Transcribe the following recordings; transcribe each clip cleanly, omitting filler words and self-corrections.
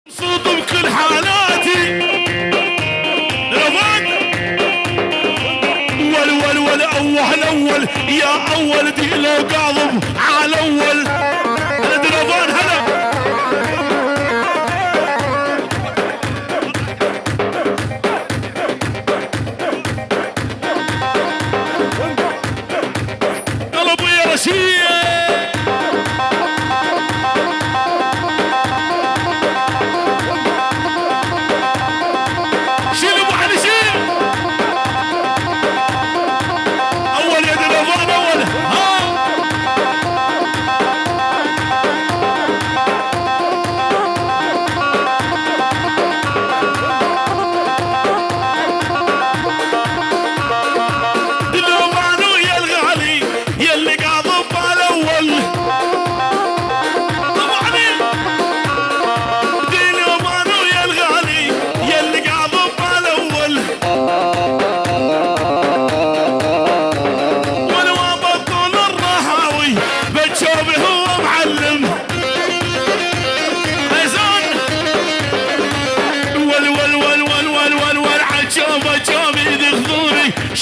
صوت بكل حالاتي رفان ول اول يا اول دي لو قاضب على اول انا درفان هلا قلبي يا رشيد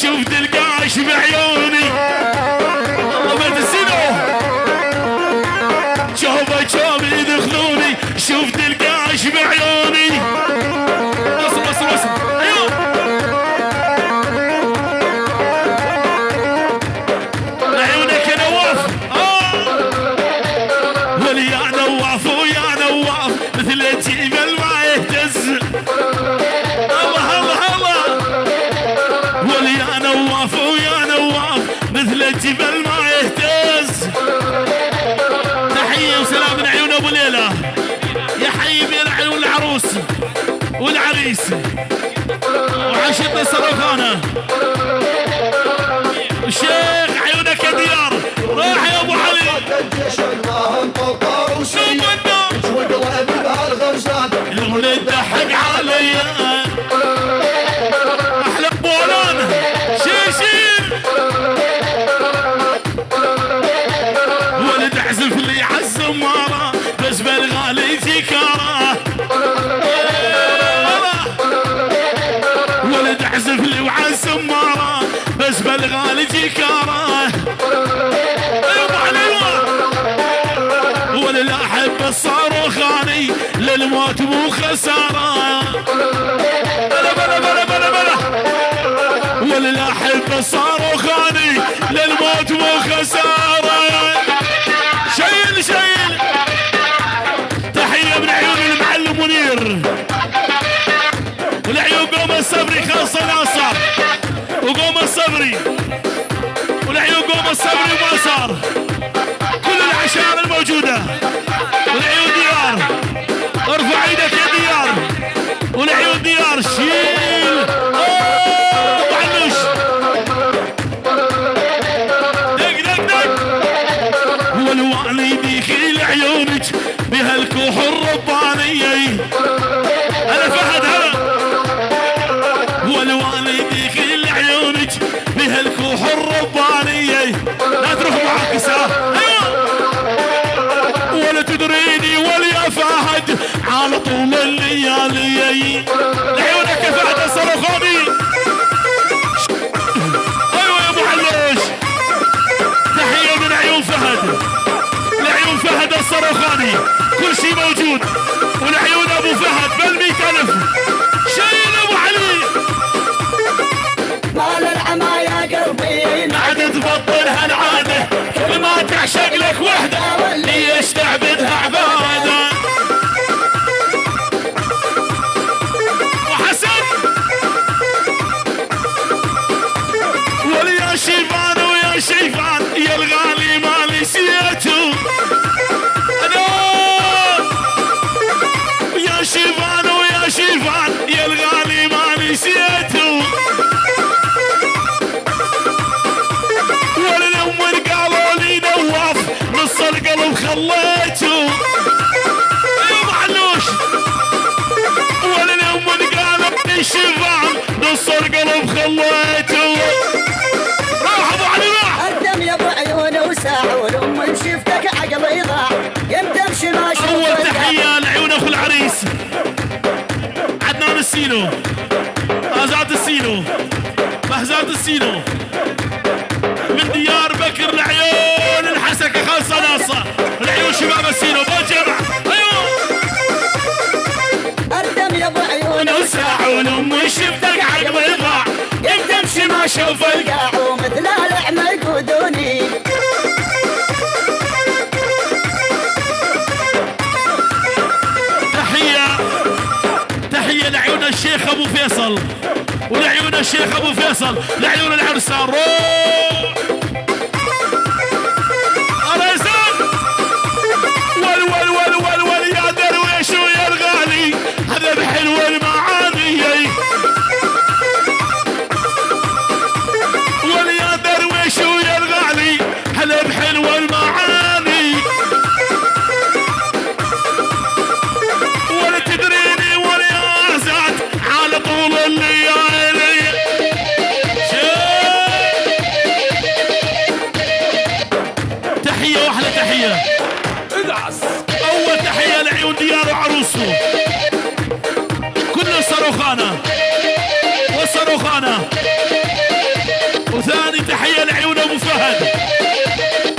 شوف القاش بعيوني ابد السنو شوف يدخلوني شوف القاش بعيوني بص ايوه عيونك يا نواف ولي يا نواف ويا نواف مثل الجبل ما يهتز نواف ويا نواف مثل الجبل ما يهتز. تحية وسلام من عيون ابو ليلى يا حي بين عيون العروس والعريس وعشيق الصرخانة الشيخ عيونك يا ديار راح يا ابو علي الولد ضحك علي احلى بولان ولد عزف لي عالزمارة بس بالغالي جيكارة ولد عزف لي وعالزمارة بس بالغالي جيكارة ولا احب الصاروخاني للموت مو خسارة بلا ولا احب الصاروخاني للموت مو خسارة شيل تحية من عيون المعلم منير والعيون قوم الصبري خاصة ناصر وقوم الصبري والعيون قوم الصبري وما صار كل العشائر الموجودة والعيون ديار ارفع ايدك يا ديار والعيون ديار شيل معلوش والوالي ديخيل عيونك بهالكوح الربانية انا فهد هلا والوالي ديخيل عيونك بهالكوح الربانية لا تروح معاكسة ولا تدريني ولا فهد على طول الليالي لعيونك يا فهد الصرخاني ايوه يا ابو علوش تحية من عيون فهد لعيون فهد الصرخاني كل شيء موجود ولعيون ابو فهد بال100,000 شيل ابو علي مال العما يا قلبي ما عاد تبطل هالعاده كل ما تعشق لك وحده ليش تعبدها عباده وحسن وليا شيفان ويا شيفان يا الغالي ما نسيته يا شيفان ويا شيفان يا الغالي ما نسيته وللأم قالوا لي نواف نص القلب خليته يا معلوش وللأم قالوا لي شيفان نص القلب خليته راح ابو علي راح الدم يا ابو عيونه وساعه والام ان شفتك عقلي ضاع يمتى امشي ما اشوف اول تحيه لعيون اخو العريس السينو ازاد السينو بهزاد السينو من ديار بكر العيون الحسكه خالصه ناصه العيون شباب السينو بالجمع ايوه اردم يا ابو عيون وساعون امي شفتك عقب الضاع قد امشي ما اشوف القاع ومثل الاعمى يقودوني تحية لعيون الشيخ ابو فيصل ولعيون الشيخ ابو فيصل لعيون العرسان روح ارزان ول يا درويش ويا الغالي هذا بحلو المعاني يا درويش ويا الغالي هذا بحلو المعاني ولا تدريني ولا زاد على طول الليالي تحية واحلى تحية ادعس اول تحية لعيون ديار وعروسه كل صاروخانة والصاروخانة وثاني تحية لعيون ابو فهد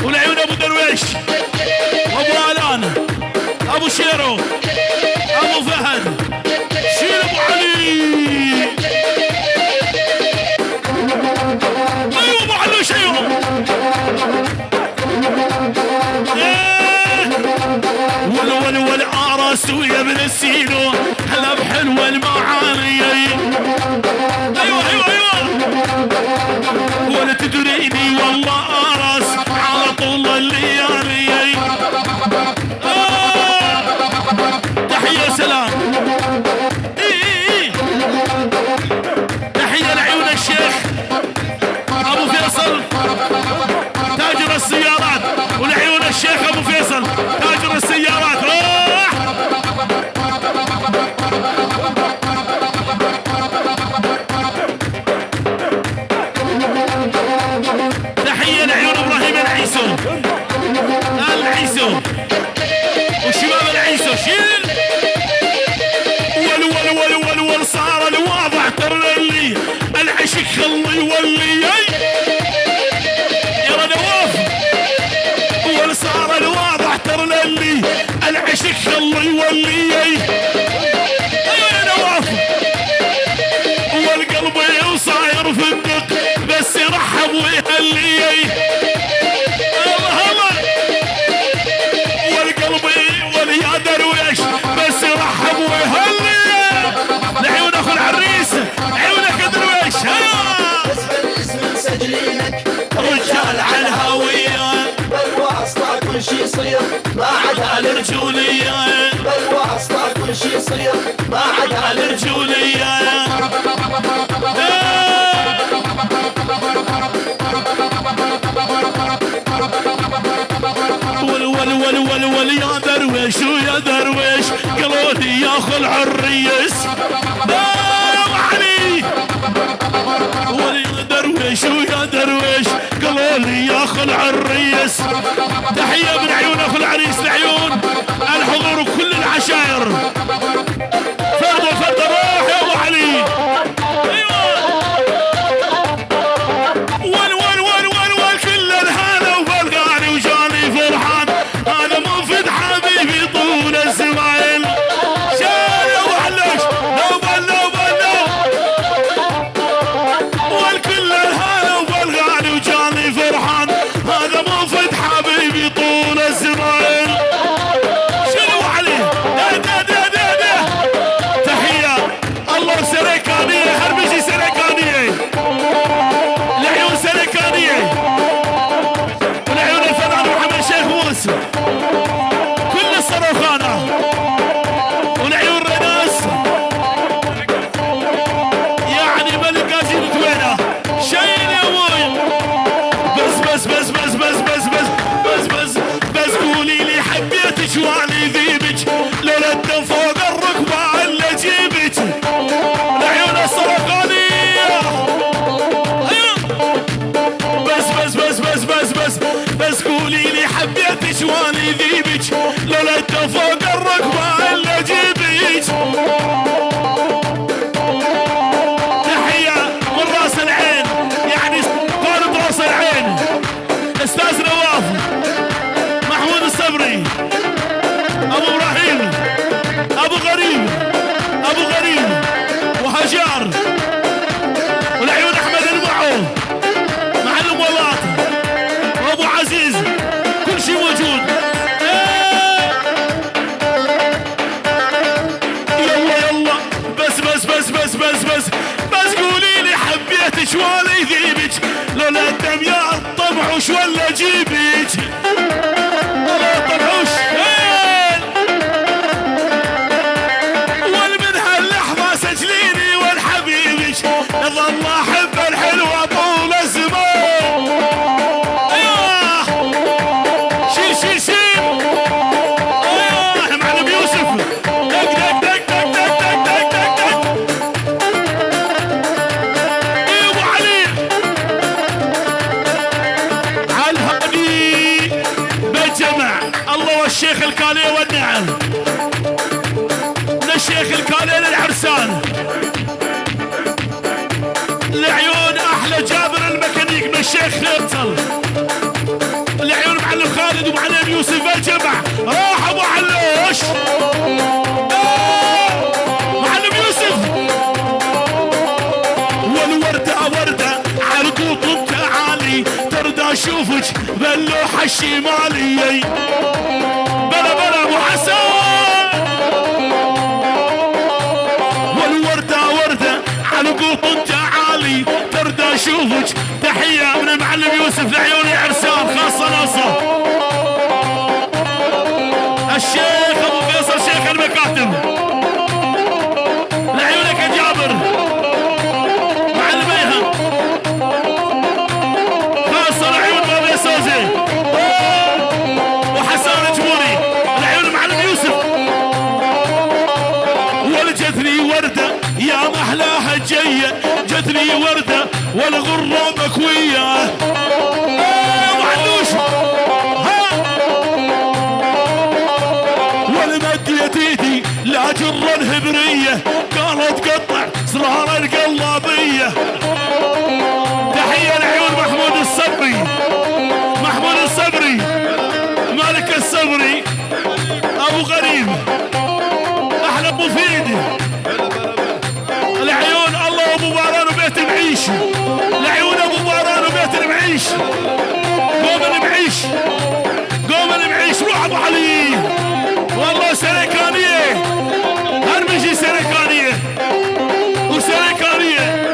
ولعيون ابو درويش وابو الان ابو شيرو ابو فهد شيل ابو علي ايوه ابو علوش ايوه ولا عرس ويا ابن السينو هلا بحلوه المعاني ايوه ولا تدريني والله عرس على طول الليالي تحية سلام تحية لعيون الشيخ ابو فيصل تاجر السيارات ولعيون الشيخ ابو فيصل تاجر السيارات روح تحية لعيون ابراهيم العيسو وشباب العيسو شيل ول صار الواضح ترى اللي العشق خلي يولي يا نواف ول صار الواضح ترى اللي العشق خلي يولي ايوه يا نواف والقلب وصاير فندق بس يرحب ويهلي والقلب واليا درويش بس يرحب ويهلي لعيون اخو العريس عيونك درويش اسم مسجلينك رجال على الهوية بالواسطة كل شي يصير ما عدا الرجولية بالواسطة كل شي يصير ما عدا الرجولية ول يا درويش ويا درويش قالوا لي يا اخو العريس علي ول يا درويش ويا درويش قالوا لي يا اخو العريس تحية من عيون اخو العريس لعيون الحضور وكل العشائر فرد روح يا ابو علي ول كل الهلا وفرقاني وجاني فرحان هذا منفذ حبيبي طول الزمان شال يا ابو علوش والكل الهلا وفرقاني وجاني فرحان هذا منفذ حبيبي طول الزمان شنو عليه ده تحية الله سريكانية هربشي سريكانية لعيون سريكانية ولعيون الفنان محمد شيخ موسى كل الصاروخانة ولعيون رناس يعني ملك قاسم توينه شايل يا ابوي بس قولي لي حبيتك وعني ذيبك لولا الدم فوق الركبة الا جيبك لعيون الصاروخانية بس قولي لي حبيتك واني ذيبك لولا الدم فوق الركبة الا جيبك جيبك ولا يذيبك لولا الدم يا الطمعوش ولا جيبك ولا طمعوش والمن هاللحظة سجليني والحبيبك ظل احب الحلوة طول الزمان ايوه شي شي شي ايوه معلم يوسف دق دق دق دق دق دق دق دق ايوه ابو علي عالهادي بجمع الله والشيخ الكالي والنعم للشيخ الكالي للعرسان لعيون احلى جابر الميكانيك من الشيخ فيصل لعيون معلم خالد ومعلم يوسف الجمع راح ابو علوش معلم يوسف والوردة وردة عرقوط تعالي ترضى اشوفك باللوحة الشمالية بلا بلا ابو حسن والوردة وردة عرقوط تعالي ترضى اشوفك تحية من المعلم يوسف لعيوني عرسان خاصة ناصة الشيخ ابو فيصل شيخ المكاتب لعيونك يا جابر معلم ايهم خاصة لعيون بابي سوزي وحسان جمهوري لعيون معلم يوسف ولجتني وردة يا محلاها الجية جتني وردة والغرة مكوية معلوش والمدية ايدي لا جرة الهبرية قالت قطع صرار القلابية تحية لعيون محمود الصبري محمود الصبري مالك الصبري ابو غريب احلى ابو فيدي لعيون الله وابو باران وبيت المعيش لعيون ابو باران وبيت المعيش قوم المعيش قوم المعيش روح ابو علي والله سريكانية هرمشي سريكانية وسريكانية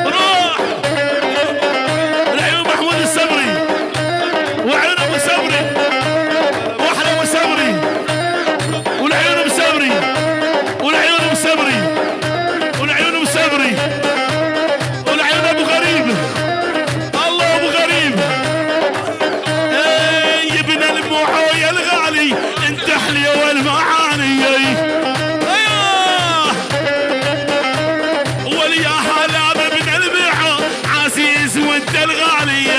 روح لعيون محمود الصبري وعيون ابو صبري واحلى ابو صبري ولعيون ابو صبري ولعيون ابو صبري ولعيون ابو صبري ولعيون ابو غريب الله ابو غريب اي ابن الموحوي الغالي انت حلي والمعاني ايوه وليا هلا ابن البيعه عزيز وانت الغالي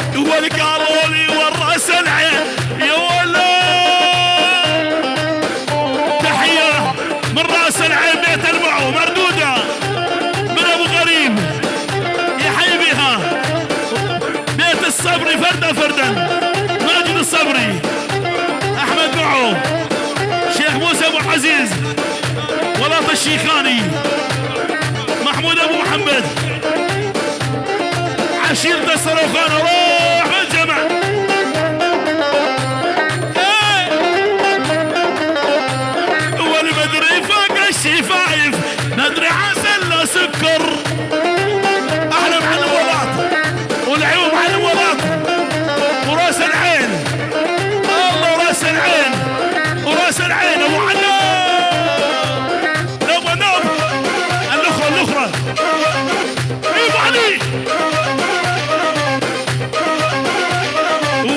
ايوه والقالوا لي والراس العين يا ولا تحيه من راس العين بيت المعو مردوده من ابو غريب يحيي بها بيت الصبري فردا فردا ماجد الصبري احمد معو شيخ موسى ابو عزيز ولاط الشيخاني محمود ابو محمد عشيرة الصاروخان روح بالجمع والمدري فوق الشفايف ندري عسل لا سكر احلى معلم ولاط والعيون معلم ولاط وراس العين الله راس العين وراس العين ابو علي نوبه نوبه الاخرى الاخرى ابو علي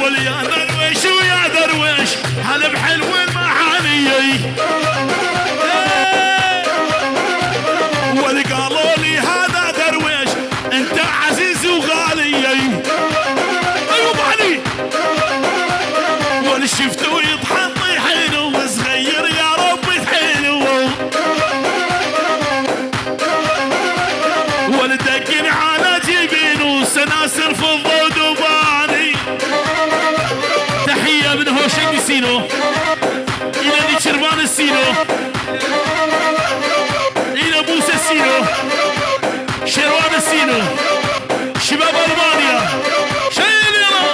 ولي يا درويش ويا درويش هلا بحلو المعاني واللي قالوا لي هذا درويش انت عزيز وغالي ايوب علي واللي شفته يطحن طيحينه وصغير يا ربي تحينه واللي دقن على جبينه سناسر فضه ودباني تحيه من هوشنج سينو الى دي شربان السينو الى بوسه السينو شروان السينو شباب المانيا شيل يلا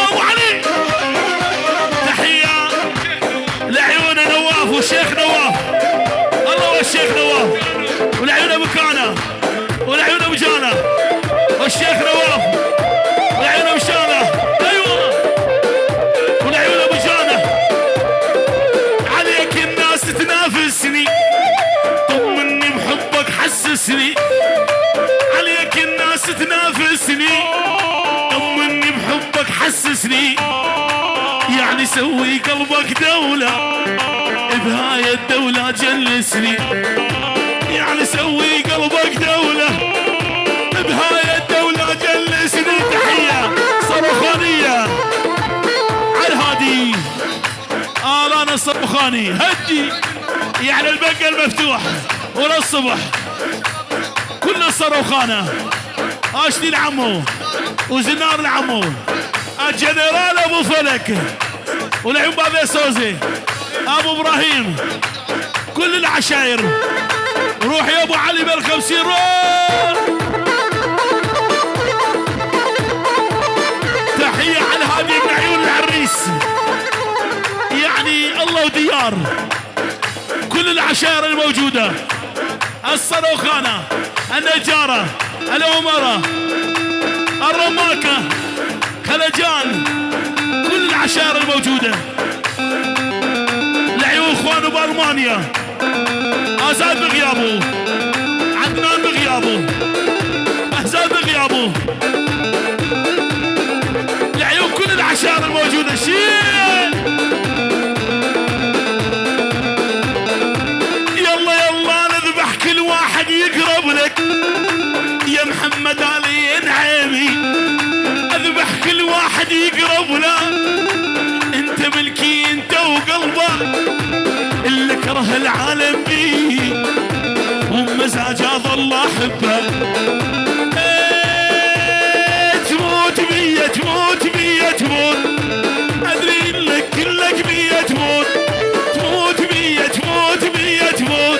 ابو علي تحيه لعيون نواف والشيخ جلسني يعني سوي قلبك دولة بهاي الدولة جلسني يعني سوي قلبك دولة بهاي الدولة جلسني. تحية صرخانية على الهادي انا الصرخاني هدي يعني البنك المفتوح وللصبح كل الصرخانة اشتي العمو وزنار العمو الجنرال ابو فلك والعيون بابي سوزي ابو ابراهيم كل العشاير. روح يا ابو علي بالخمسين روح. تحية على هذه من عيون العريس يعني الله وديار كل العشائر الموجودة الصاروخانة النجارة الأمراء الرماكة خلجان كل العشائر الموجودة. لعيون اخوانه بألمانيا آزاد بغيابه عدنان بغيابه أهزاد بغيابه لعيون كل العشائر الموجودة. شيل يلا يلا نذبح كل واحد يقرب لك يا محمد علي نعيمي اذبح كل واحد يقرب له انت ملكي انت وقلبه اللي كره العالم بيه ومزاج هذا الله احبه. تموت بيا تموت بيا تموت ادري انك كلك بيا تموت تموت بيا تموت بيا تموت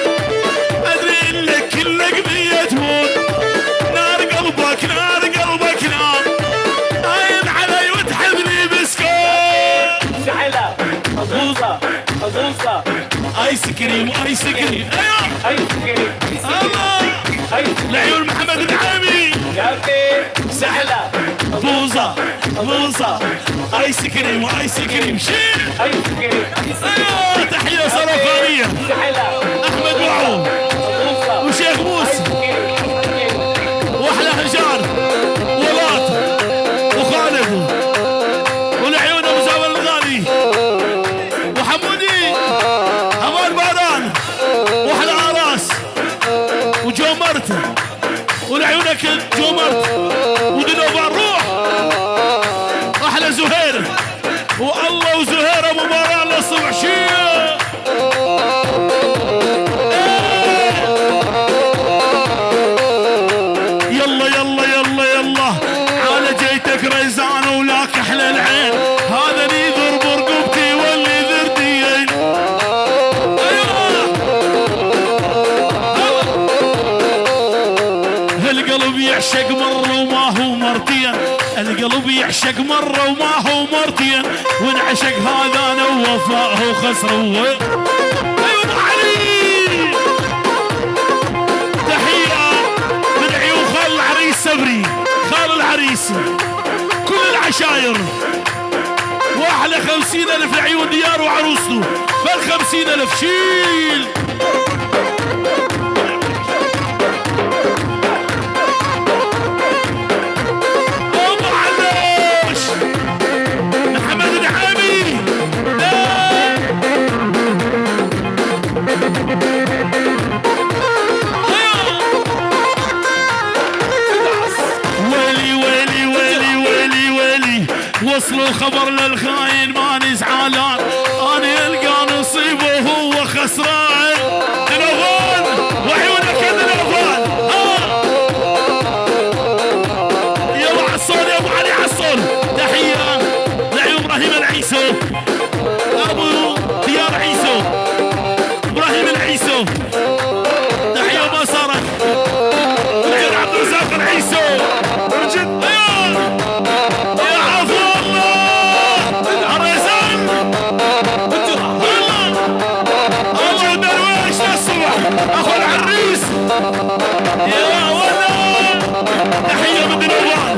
ادري انك كلك بيا تموت. نار قلبك نار قلبك نار عين علي وتحبني بسكوت شعلة حظوظة حظوظة ايس كريم ايس كريم ايوه ايس كريم الله لعيون محمد العامي يا سهلة بوظة بوظة ايس كريم وايس كريم شيل ايس كريم ايوه. تحية صرفانية سهلة احمد وعو وشيخ موسى واحلى هجار ولات وخالد والعيون ابو زاول الغالي وحمودي امان باران واحلى عراس وجو مرت والعيونك جو مرت ودنوبان روح احلى زهير والله وزهير ابو باران للصبح شيء. يلا يلا يلا يلا على جيتك ريزان ولاك احلى العين هذا اللي يضرب رقبتي واللي ذرديين. القلب يعشق مرة وما هو مرتين القلب يعشق مرة وما هو مرتين وانعشق هذا انا ووفاءه خسره. ايوه علي تحية من عيون خال العريس صبري خال العريس كل العشاير واحلى 50,000 لعيون ديار وعروسته بال50,000 شيل. وصلوا خبر للخاين ماني زعلان انا القى نصيبه وهو خسران. دنوفان وعيونك يا دنوفان يلا عالصون يا ابو علي عالصون. تحيه لعيون ابراهيم العيسو ابو ديار عيسو ابراهيم العيسو. تحيه ما صارت لعيون عبد الرزاق العيسو رجل اخو العريس يا ولد. تحية من دنوبان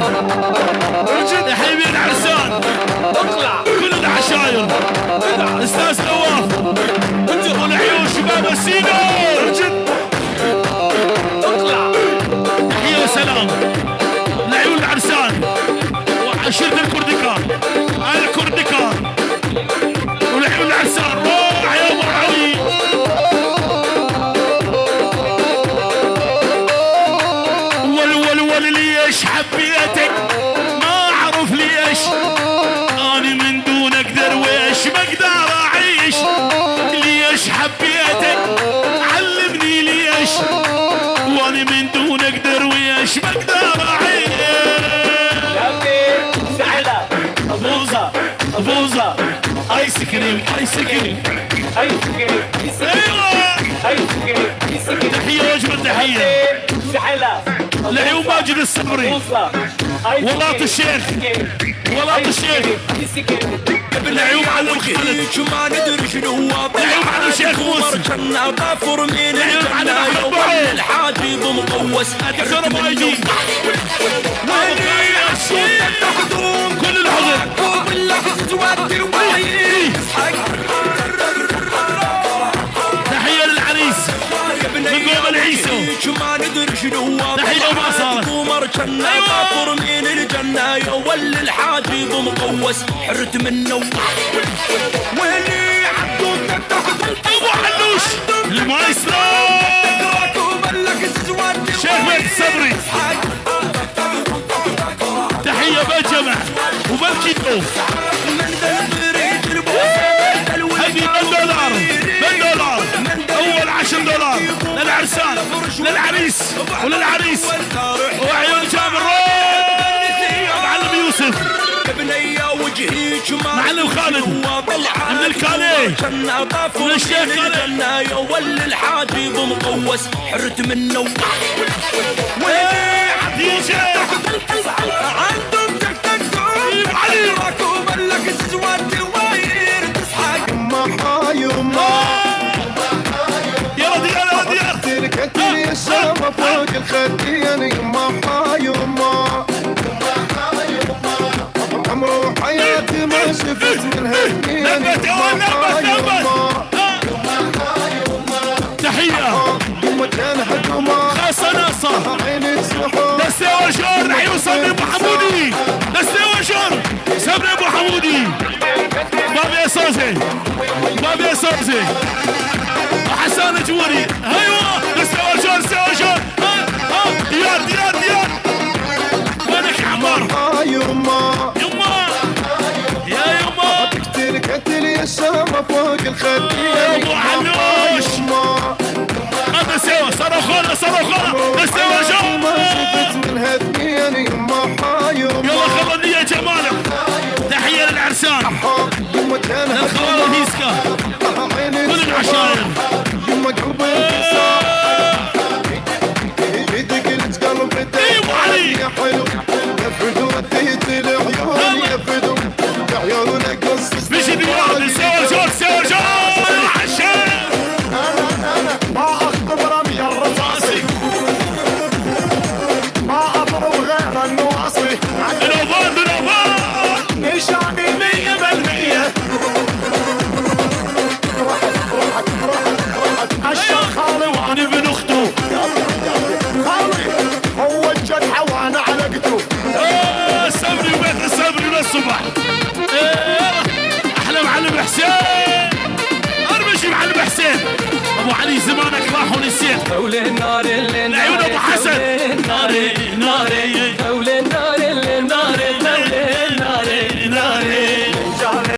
تحية من العرسان اطلع كل العشاير استاذ نواف والعيون شباب السينو اطلع. تحية وسلام لعيون العرسان وعشيرة الكردكان بوزة ايس كريم ايس كريم ايس كريم ايوه ايس كريم تحية وجبة تحية شحلة لعيون ماجد الصبري بوصلة ولاة الشيخ ولاة الشيخ لعيون معلم خالد ما ندري شنو هو لعيون معلم شيخ موسى كنا غافر من لعيون معلم الجنة احمد يوم بعيد الحاجب مقوس كسر بايدي كل الحضور تحية للعريس من قوم العيسو ما ندري شنو هو تحية وما صارت عمر كنا غافر من الجنة يولي الحاجب مقوس حرت منه ويلي عبدو ابو حلوش المايسترو شيخ مهدي الصبري تحية بالجمع وبالكيتو هدي $1 أول $10 للعرسان للعريس وللعريس وعيون جابر معلم يوسف معلم خالد من الكاليه من الشيخ كاليه يولي الحاجب مقوس حرت منه دي جي عندهم تكتك علي راكوب لك الزواد دواير تسحق يلا ديار تركتني الشامة فوق الخدين يما يما عمرو حياتي ما شفت من هالدين نبت تحية يما كان حكومة خاصة ناصر عيني تسمحوا دستي وشور نحيو صبري ابو حمودي دستي وشور صبري ابو حمودي بابي صوزي بابي صوزي وحسان جوري ايوه دستي وشور ديار وينك يا عمار يما يا يما تركتني الشامة فوق الخدين ابو علوش هذا سوا صاروخونا دستي وشور ما شفت من هالدين يما يلا خلني يا جمالك تحية للعرسان يما كان للخوال الهيسكا كل العشاير يما قلبي ايدك اللي تقلب ايوه علي يا حلو يا فدو اديت العيون يا فدو عيونك قصص مشي ديوان سوا جور عشان ما اخطب رمي الرصاصي ما اضرب غير النواصي دنوفان نشاني 100% الشيخ خالي وانا بن اخته خالي هو الجدع وانا علقته الصبري وبيت الصبري للصبح احلى معلم حسين ارمشي معلم حسين ابو علي زمانك راح ونسيت حول النار اللي العيون ابو حسن ناري